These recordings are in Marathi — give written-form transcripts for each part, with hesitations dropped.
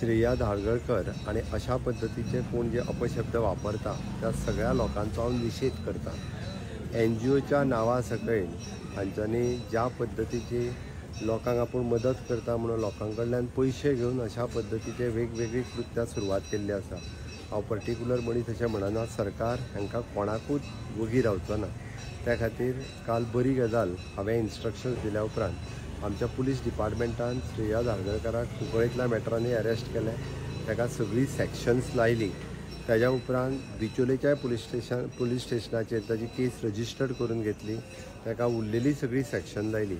श्रेया धारगळकर आणि अशा पद्धतीचे कोण जे अपशब्द वापरता त्या सगळ्या लोकांचो हांव निषेध करता। NGOच्या नांवा सकयल हांच्यांनी ज्या पद्धतीची लोकांक आपूण मदत करता म्हणून लोकां कडल्यान पयशे घेवन अशा पद्धतीचे वेगवेगळी कृत्यां सुरवात केल्ली आसा। हांव पर्टिक्युलर मनीस अशें म्हणना, सरकार हांकां कोणाकूच वगी रावचो ना। त्या खातीर काल बरी गजाल हांवें इन्स्ट्रक्शन्स दिल्या उपरांत आमच्या पुलीस डिपार्टमेंटान श्रेया धारगळकराक कुंकळेंतल्या मॅटरांनी अरेस्ट केलें, ताका सगळी सॅक्शन्स लायली। ताज्या उपरांत बिचोलेच्या पुलीस स्टेशनाचेर ताजी केस रजिस्टर्ड करून घेतली, ताका उरलेली सगळी सॅक्शन लायली।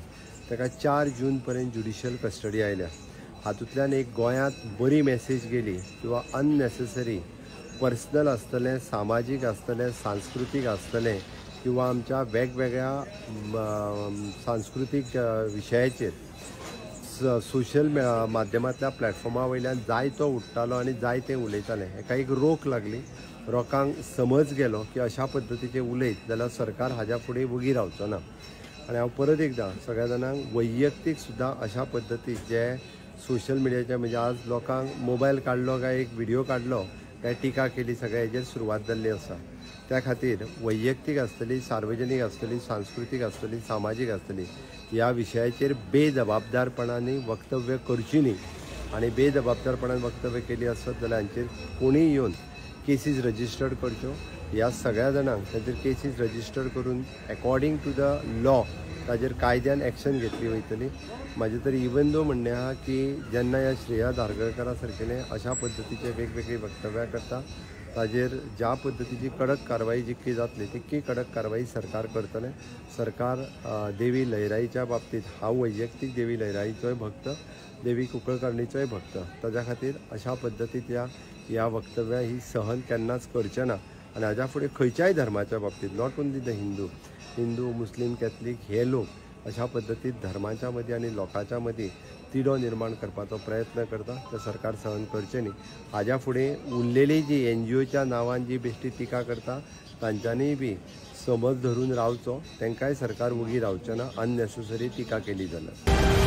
ताका 4 जून पर्यंत ज्युडिशियल कस्टडी आयल्या। हातूंतल्यान एक गोंयांत बरी मॅसेज गेली किंवा अननेसेसरी पर्सनल आसतलें, सामाजीक आसतलें, सांस्कृतीक आसतलें किंवा आमच्या वेगवेगळ्या सांस्कृतीक विशयाचेर सोशल माध्यमांतल्या प्लॅटफॉर्मा वयल्यान जायतो उठतालो आनी जायते उलयताले। हेका एक रोख लागली, लोकांक समज गेलो की अशा पद्धतीचे उलयत जाल्यार सरकार हाज्या फुडें वगी रावचो ना। आनी हांव परत एकदां सगळ्या जाणांक वैयक्तीक सुद्दां अशा पद्धतीक जे सोशल मिडियाचे म्हणजे आज लोकांक मोबायल काडलो काय एक व्हिडिओ काडलो काय टिका केली, सगळ्या हेजेर सुरवात जाल्ली आसा। त्या खातीर वैयक्तीक आसतली, सार्वजनीक आसतली, सांस्कृतीक आसतली, सामाजीक आसतली, ह्या विशयाचेर बेजबाबदारपणांनी वक्तव्य करची न्ही। आनी बेजबाबदारपणान वक्तव्य केली आसत जाल्यार हांचेर कोणीय येवन केसीस रजिस्टर्ड करच्यो। ह्या सगळ्या जाणांक ताचेर केसीस रजिस्टर्ड करून अकॉर्डिंग टू द लॉ ताचेर कायद्यान एक्शन घेतली वयतली। म्हाजें तरी इवन दो म्हणणें आहा की जेन्ना ह्या श्रेया धारगळकरा सारकेले अशा पद्धतीचे वेगवेगळी वक्तव्यां करता ताचेर ज्या पद्धतीची कडक कारवाई जितकी जातली तितकी कडक कारवाई सरकार करतलें। सरकार देवी लयराईच्या बाबतींत हांव वैयक्तीक देवी लयराईचोय भक्त, देवी कुंकळकर्णीचोय भक्त, ताज्या खातीर अशा पद्धतीच्या ह्या वक्तव्यां ही सहन केन्नाच करचें ना। आनी हाज्या फुडें खंयच्याय धर्माच्या बाबतींत, not only the Hindu, Muslim, Catholic हे लोक अशा पद्धतीत धर्माच्या मदीं आनी लोकांच्या मदीं तिडो निर्माण करपाचो प्रयत्न करता ते सरकार सहन करचें न्ही। हाज्या फुडें उरलेली जी NGOच्या नांवान जी बेश्टी टिका करता तांच्यांनीय बी समज धरून रावचो, तांकांय सरकार वगी रावचें ना अननेसेसरी टिका केली जाल्यार।